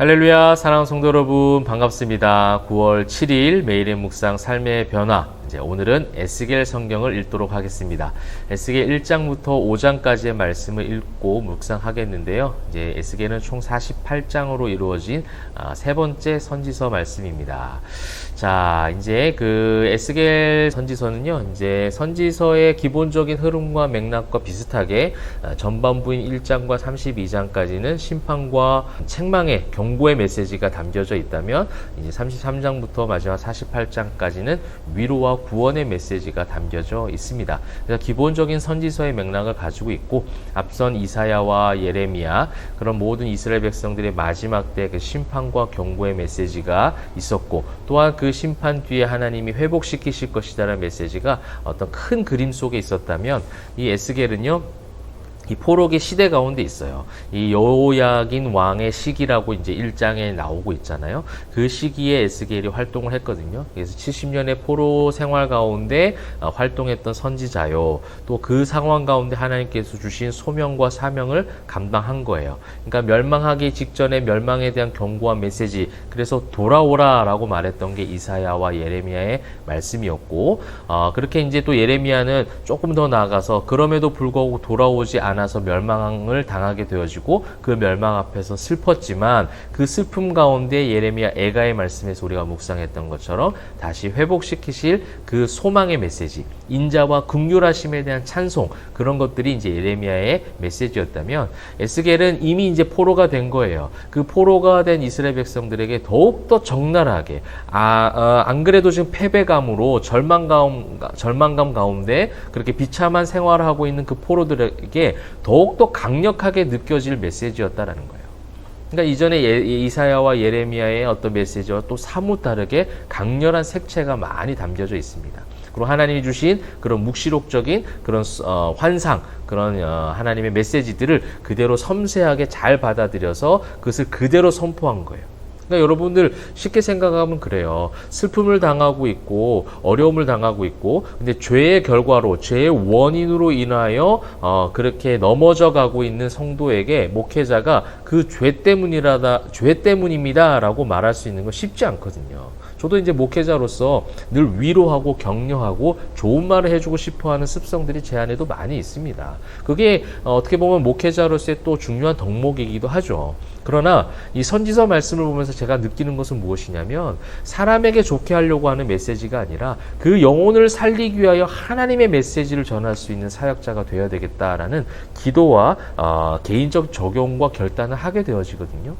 할렐루야, 사랑하는 성도 여러분, 반갑습니다. 9월 7일 매일의 묵상 삶의 변화. 오늘은 에스겔 성경을 읽도록 하겠습니다. 에스겔 1장부터 5장까지의 말씀을 읽고 묵상하겠는데요. 에스겔은 총 48장으로 이루어진 세 번째 선지서 말씀입니다. 자, 이제 그 에스겔 선지서는요, 이제 선지서의 기본적인 흐름과 맥락과 비슷하게 전반부인 1장과 32장까지는 심판과 책망의 경고의 메시지가 담겨져 있다면, 이제 33장부터 마지막 48장까지는 위로와 구원의 메시지가 담겨져 있습니다. 그래서 기본적인 선지서의 맥락을 가지고 있고, 앞선 이사야와 예레미야, 그런 모든 이스라엘 백성들의 마지막 때 그 심판과 경고의 메시지가 있었고, 또한 그 심판 뒤에 하나님이 회복시키실 것이다라는 메시지가 어떤 큰 그림 속에 있었다면, 이 에스겔은요, 이 포로기 시대 가운데 있어요. 이 여호야긴 왕의 시기라고 이제 1장에 나오고 있잖아요. 그 시기에 에스겔이 활동을 했거든요. 그래서 70년의 포로 생활 가운데 활동했던 선지자요. 또 그 상황 가운데 하나님께서 주신 소명과 사명을 감당한 거예요. 그러니까 멸망하기 직전에 멸망에 대한 경고한 메시지, 그래서 돌아오라라고 말했던 게 이사야와 예레미야의 말씀이었고, 그렇게 이제 또 예레미야는 조금 더 나아가서 그럼에도 불구하고 돌아오지 않아서 멸망을 당하게 되어지고, 그 멸망 앞에서 슬펐지만 그 슬픔 가운데 예레미야 애가의 말씀에서 우리가 묵상했던 것처럼 다시 회복시키실 그 소망의 메시지, 인자와 긍휼하심에 대한 찬송, 그런 것들이 이제 예레미야의 메시지였다면, 에스겔은 이미 이제 포로가 된 거예요. 그 포로가 된 이스라엘 백성들에게 더욱더 적나라하게, 안 그래도 지금 패배감으로 절망감 가운데 그렇게 비참한 생활을 하고 있는 그 포로들에게 더욱더 강력하게 느껴질 메시지였다라는 거예요. 그러니까 이전에 이사야와 예레미야의 어떤 메시지와 또 사뭇 다르게 강렬한 색채가 많이 담겨져 있습니다. 그리고 하나님이 주신 그런 묵시록적인 그런 환상, 그런 하나님의 메시지들을 그대로 섬세하게 잘 받아들여서 그것을 그대로 선포한 거예요. 그러니까 여러분들 쉽게 생각하면 그래요. 슬픔을 당하고 있고 어려움을 당하고 있고, 근데 죄의 결과로, 죄의 원인으로 인하여 그렇게 넘어져 가고 있는 성도에게 목회자가 그 죄 때문입니다라고 말할 수 있는 건 쉽지 않거든요. 저도 이제 목회자로서 늘 위로하고 격려하고 좋은 말을 해주고 싶어하는 습성들이 제 안에도 많이 있습니다. 그게 어떻게 보면 목회자로서의 또 중요한 덕목이기도 하죠. 그러나 이 선지서 말씀을 보면서 제가 느끼는 것은 무엇이냐면, 사람에게 좋게 하려고 하는 메시지가 아니라 그 영혼을 살리기 위하여 하나님의 메시지를 전할 수 있는 사역자가 되어야 되겠다라는 기도와 개인적 적용과 결단을 하게 되어지거든요.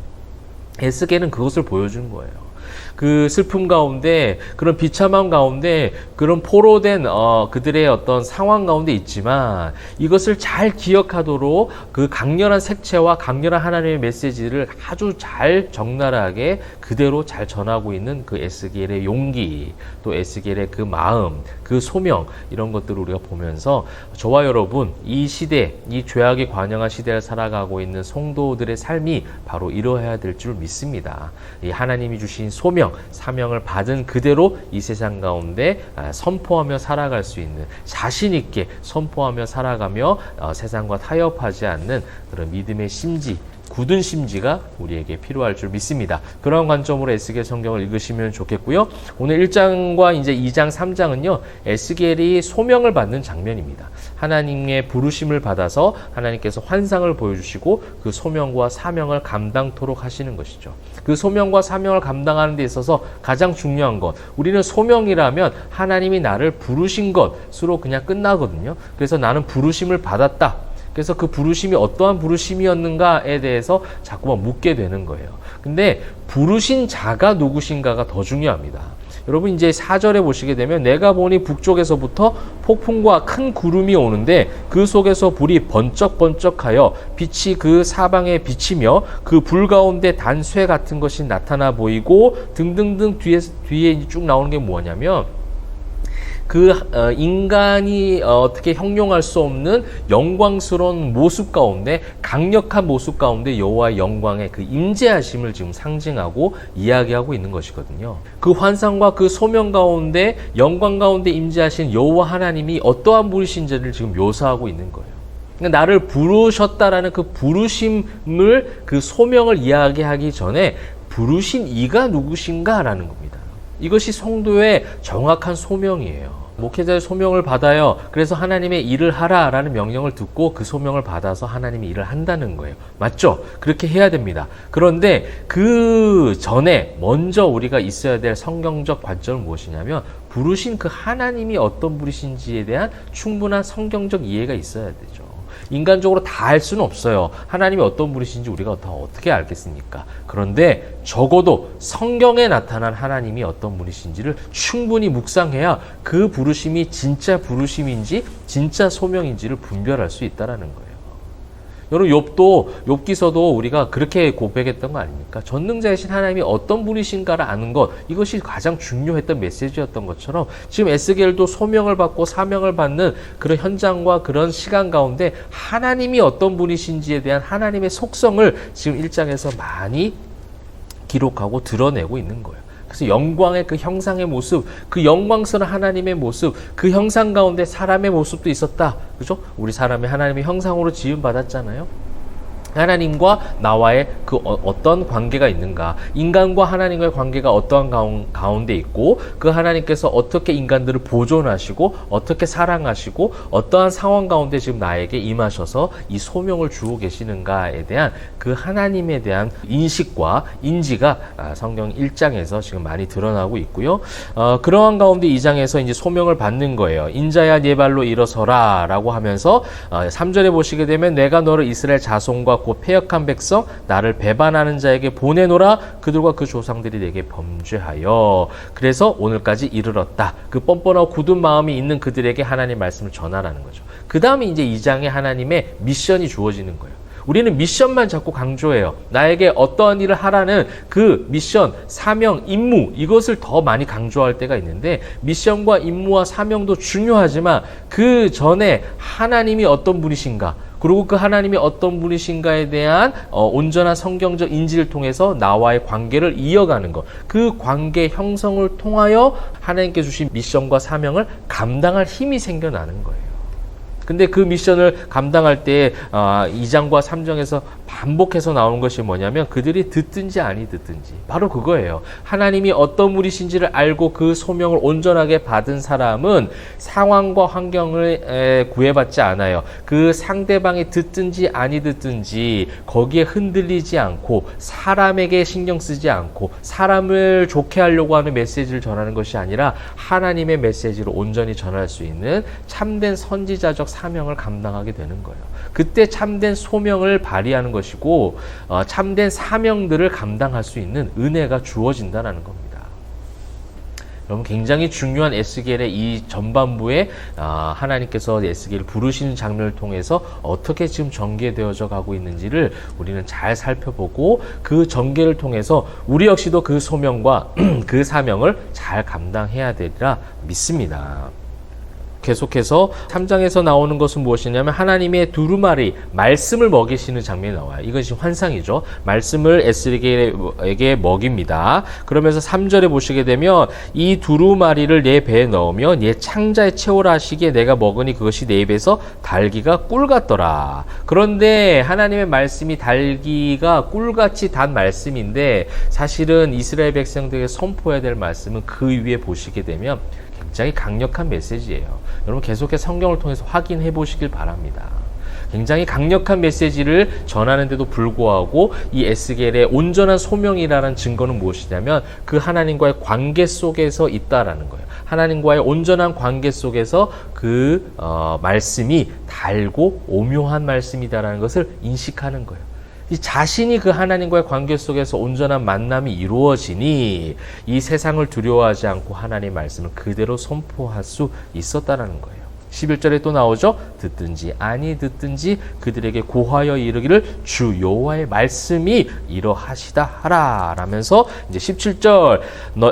에스겔은 그것을 보여준 거예요. 그 슬픔 가운데, 그런 비참함 가운데, 그런 포로된 그들의 어떤 상황 가운데 있지만, 이것을 잘 기억하도록 그 강렬한 색채와 강렬한 하나님의 메시지를 아주 잘 적나라하게 그대로 잘 전하고 있는 그 에스겔의 용기, 또 에스겔의 그 마음, 그 소명, 이런 것들을 우리가 보면서 저와 여러분, 이 시대, 이 죄악에 관영한 시대를 살아가고 있는 성도들의 삶이 바로 이러해야 될 줄 믿습니다. 이 하나님이 주신 소명, 사명을 받은 그대로 이 세상 가운데 선포하며 살아갈 수 있는, 자신 있게 선포하며 살아가며 세상과 타협하지 않는 그런 믿음의 심지, 굳은 심지가 우리에게 필요할 줄 믿습니다. 그런 관점으로 에스겔 성경을 읽으시면 좋겠고요. 오늘 1장과 이제 2장, 3장은요, 에스겔이 소명을 받는 장면입니다. 하나님의 부르심을 받아서 하나님께서 환상을 보여주시고 그 소명과 사명을 감당토록 하시는 것이죠. 그 소명과 사명을 감당하는 데 있어서 가장 중요한 것, 우리는 소명이라면 하나님이 나를 부르신 것으로 그냥 끝나거든요. 그래서 나는 부르심을 받았다. 그래서 그 부르심이 어떠한 부르심이었는가에 대해서 자꾸만 묻게 되는 거예요. 근데 부르신 자가 누구신가가 더 중요합니다. 여러분 이제 4절에 보시게 되면, 내가 보니 북쪽에서부터 폭풍과 큰 구름이 오는데 그 속에서 불이 번쩍번쩍하여 빛이 그 사방에 비치며 그 불 가운데 단쇠 같은 것이 나타나 보이고 등등등. 뒤에 쭉 나오는 게 뭐냐면, 그 인간이 어떻게 형용할 수 없는 영광스러운 모습 가운데, 강력한 모습 가운데 여호와의 영광의 그 임재하심을 지금 상징하고 이야기하고 있는 것이거든요. 그 환상과 그 소명 가운데, 영광 가운데 임재하신 여호와 하나님이 어떠한 분이신지를 지금 묘사하고 있는 거예요. 그러니까 나를 부르셨다라는 그 부르심을, 그 소명을 이야기하기 전에 부르신 이가 누구신가라는 겁니다. 이것이 성도의 정확한 소명이에요. 목회자의 소명을 받아요. 그래서 하나님의 일을 하라라는 명령을 듣고 그 소명을 받아서 하나님의 일을 한다는 거예요. 맞죠? 그렇게 해야 됩니다. 그런데 그 전에 먼저 우리가 있어야 될 성경적 관점은 무엇이냐면, 부르신 그 하나님이 어떤 분이신지에 대한 충분한 성경적 이해가 있어야 되죠. 인간적으로 다 알 수는 없어요. 하나님이 어떤 분이신지 우리가 다 어떻게 알겠습니까? 그런데 적어도 성경에 나타난 하나님이 어떤 분이신지를 충분히 묵상해야 그 부르심이 진짜 부르심인지 진짜 소명인지를 분별할 수 있다는 거예요. 여러분, 욥기서도 우리가 그렇게 고백했던 거 아닙니까? 전능자이신 하나님이 어떤 분이신가를 아는 것, 이것이 가장 중요했던 메시지였던 것처럼 지금 에스겔도 소명을 받고 사명을 받는 그런 현장과 그런 시간 가운데 하나님이 어떤 분이신지에 대한 하나님의 속성을 지금 1장에서 많이 기록하고 드러내고 있는 거예요. 그래서 영광의 그 형상의 모습, 그 영광스러운 하나님의 모습, 그 형상 가운데 사람의 모습도 있었다. 그죠? 우리 사람이 하나님의 형상으로 지음 받았잖아요. 하나님과 나와의 그 어떤 관계가 있는가, 인간과 하나님과의 관계가 어떠한 가운데 있고, 그 하나님께서 어떻게 인간들을 보존하시고 어떻게 사랑하시고 어떠한 상황 가운데 지금 나에게 임하셔서 이 소명을 주고 계시는가에 대한 그 하나님에 대한 인식과 인지가 성경 1장에서 지금 많이 드러나고 있고요. 그러한 가운데 2장에서 이제 소명을 받는 거예요. 인자야 네 발로 일어서라 라고 하면서 3절에 보시게 되면, 내가 너를 이스라엘 자손과 곧 패역한 백성 나를 배반하는 자에게 보내노라. 그들과 그 조상들이 내게 범죄하여. 그래서 오늘까지 이르렀다. 그 뻔뻔하고 굳은 마음이 있는 그들에게 하나님 말씀을 전하라는 거죠. 그 다음에 이제 2장에 하나님의 미션이 주어지는 거예요. 우리는 미션만 자꾸 강조해요. 나에게 어떠한 일을 하라는 그 미션, 사명, 임무, 이것을 더 많이 강조할 때가 있는데, 미션과 임무와 사명도 중요하지만 그 전에 하나님이 어떤 분이신가, 그리고 그 하나님이 어떤 분이신가에 대한 온전한 성경적 인지를 통해서 나와의 관계를 이어가는 것, 그 관계 형성을 통하여 하나님께 주신 미션과 사명을 감당할 힘이 생겨나는 거예요. 근데 그 미션을 감당할 때 2장과 3장에서 반복해서 나오는 것이 뭐냐면, 그들이 듣든지 아니 듣든지, 바로 그거예요. 하나님이 어떤 분이신지를 알고 그 소명을 온전하게 받은 사람은 상황과 환경을 구애받지 않아요. 그 상대방이 듣든지 아니 듣든지 거기에 흔들리지 않고, 사람에게 신경 쓰지 않고, 사람을 좋게 하려고 하는 메시지를 전하는 것이 아니라 하나님의 메시지를 온전히 전할 수 있는 참된 선지자적 사명을 감당하게 되는 거예요. 그때 참된 소명을 발휘하는 것이고, 참된 사명들을 감당할 수 있는 은혜가 주어진다는 겁니다. 여러분, 굉장히 중요한 에스겔의 이 전반부에 하나님께서 에스겔을 부르시는 장면을 통해서 어떻게 지금 전개되어져 가고 있는지를 우리는 잘 살펴보고, 그 전개를 통해서 우리 역시도 그 소명과 그 사명을 잘 감당해야 되리라 믿습니다. 계속해서 3장에서 나오는 것은 무엇이냐면, 하나님의 두루마리, 말씀을 먹이시는 장면이 나와요. 이것이 환상이죠. 말씀을 에스겔에게 먹입니다. 그러면서 3절에 보시게 되면, 이 두루마리를 내 배에 넣으면 얘 창자에 채우라 하시기에 내가 먹으니 그것이 내 입에서 달기가 꿀 같더라. 그런데 하나님의 말씀이 달기가 꿀같이 단 말씀인데, 사실은 이스라엘 백성들에게 선포해야 될 말씀은 그 위에 보시게 되면 굉장히 강력한 메시지예요. 여러분, 계속해서 성경을 통해서 확인해 보시길 바랍니다. 굉장히 강력한 메시지를 전하는데도 불구하고 이 에스겔의 온전한 소명이라는 증거는 무엇이냐면, 그 하나님과의 관계 속에서 있다라는 거예요. 하나님과의 온전한 관계 속에서 그 말씀이 달고 오묘한 말씀이다라는 것을 인식하는 거예요. 이 자신이 그 하나님과의 관계 속에서 온전한 만남이 이루어지니 이 세상을 두려워하지 않고 하나님의 말씀을 그대로 선포할 수 있었다는 거예요. 11절에 또 나오죠. 듣든지 아니 듣든지 그들에게 고하여 이르기를 주 여호와의 말씀이 이러하시다 하라 라면서 이제 17절,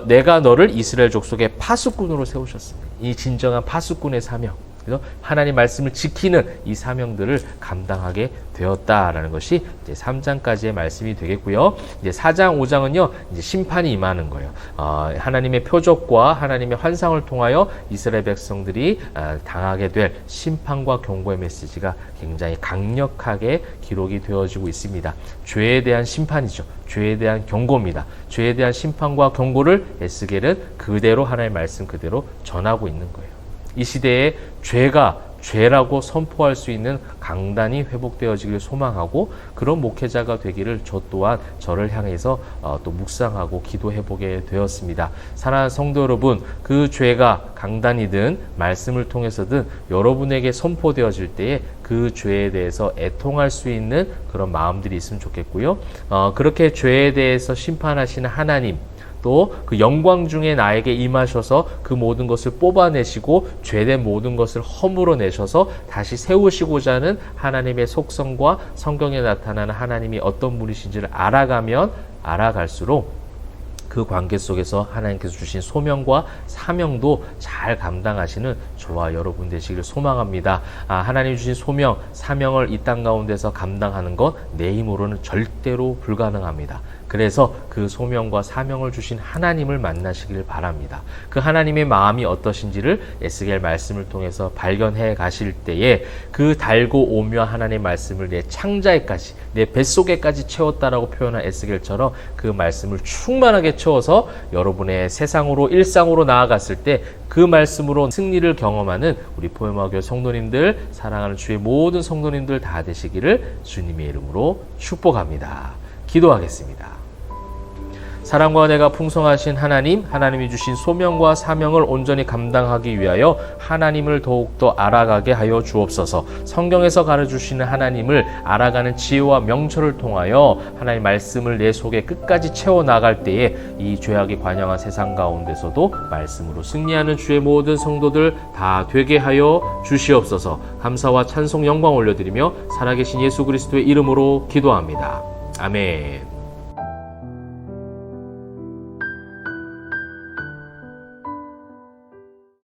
내가 너를 이스라엘 족속의 파수꾼으로 세우셨습니다. 이 진정한 파수꾼의 사명. 그래서 하나님 말씀을 지키는 이 사명들을 감당하게 되었다라는 것이 이제 3장까지의 말씀이 되겠고요. 이제 4장, 5장은요, 이제 심판이 임하는 거예요. 하나님의 표적과 하나님의 환상을 통하여 이스라엘 백성들이 당하게 될 심판과 경고의 메시지가 굉장히 강력하게 기록이 되어지고 있습니다. 죄에 대한 심판이죠. 죄에 대한 경고입니다. 죄에 대한 심판과 경고를 에스겔은 그대로 하나님의 말씀 그대로 전하고 있는 거예요. 이 시대에 죄가 죄라고 선포할 수 있는 강단이 회복되어지기를 소망하고 그런 목회자가 되기를 저 또한 저를 향해서 또 묵상하고 기도해보게 되었습니다. 사랑하는 성도 여러분, 그 죄가 강단이든 말씀을 통해서든 여러분에게 선포되어질 때에 그 죄에 대해서 애통할 수 있는 그런 마음들이 있으면 좋겠고요. 그렇게 죄에 대해서 심판하시는 하나님, 또 그 영광 중에 나에게 임하셔서 그 모든 것을 뽑아내시고 죄된 모든 것을 허물어 내셔서 다시 세우시고자 하는 하나님의 속성과 성경에 나타나는 하나님이 어떤 분이신지를 알아가면 알아갈수록 그 관계 속에서 하나님께서 주신 소명과 사명도 잘 감당하시는 저와 여러분 되시기를 소망합니다. 하나님 주신 소명, 사명을 이 땅 가운데서 감당하는 것 내 힘으로는 절대로 불가능합니다. 그래서 그 소명과 사명을 주신 하나님을 만나시길 바랍니다. 그 하나님의 마음이 어떠신지를 에스겔 말씀을 통해서 발견해 가실 때에 그 달고 오묘한 하나님의 말씀을 내 창자에까지, 내 뱃속에까지 채웠다라고 표현한 에스겔처럼 그 말씀을 충만하게 채워서 여러분의 세상으로 일상으로 나아갔을 때 그 말씀으로 승리를 경험하는 우리 포엠하교회 성도님들, 사랑하는 주의 모든 성도님들 다 되시기를 주님의 이름으로 축복합니다. 기도하겠습니다. 사랑과 은혜가 풍성하신 하나님, 하나님이 주신 소명과 사명을 온전히 감당하기 위하여 하나님을 더욱더 알아가게 하여 주옵소서. 성경에서 가르쳐주시는 하나님을 알아가는 지혜와 명철을 통하여 하나님 말씀을 내 속에 끝까지 채워나갈 때에 이 죄악이 관영한 세상 가운데서도 말씀으로 승리하는 주의 모든 성도들 다 되게 하여 주시옵소서. 감사와 찬송 영광 올려드리며 살아계신 예수 그리스도의 이름으로 기도합니다. 아멘.